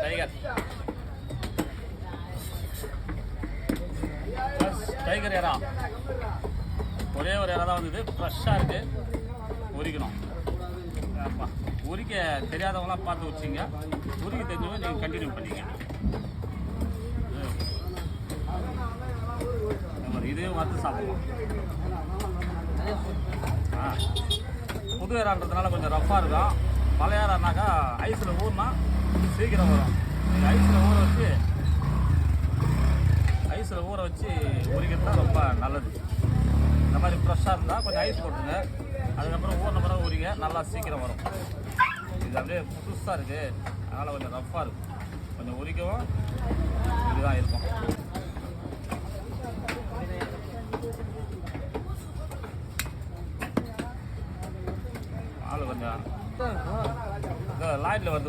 Tiger tiger இறா ஒரே ஒரு இறா தான் வந்தது. ஃப்ரெஷ்ஷாக இருக்குது, உரிக்கணும். ஆமாம், உரிக்க தெரியாதவங்களாம் பார்த்து வச்சிங்க, உரிக்க தெரிஞ்சவங்க நீங்கள் கண்டினியூ பண்ணிங்க. இதையும் வறுத்து சாப்பிடுவோம். புது இறான்றதுனால கொஞ்சம் ரஃப்பாக இருக்கும். பழைய இறானாக்கா ஐஸில் ஊறினா சீக்கிரம் வரும். நீங்கள் ஐஸில் ஊற வச்சு உரிக்கிறது தான் ரொம்ப நல்லது. இந்த மாதிரி ஃப்ரெஷ்ஷாக இருந்தால் கொஞ்சம் ஐஸ் போட்டுருங்க, அதுக்கப்புறம் ஊறின பிறகு உரிங்க, நல்லா சீக்கிரம் வரும். இது அப்படியே புதுசாக இருக்குது, அதனால் கொஞ்சம் ரஃப்பாக இருக்கும். கொஞ்சம் உரிக்கவும் இதுதான் இருக்கும். ஆள் கொஞ்சம் லாய்ட்டில் வந்து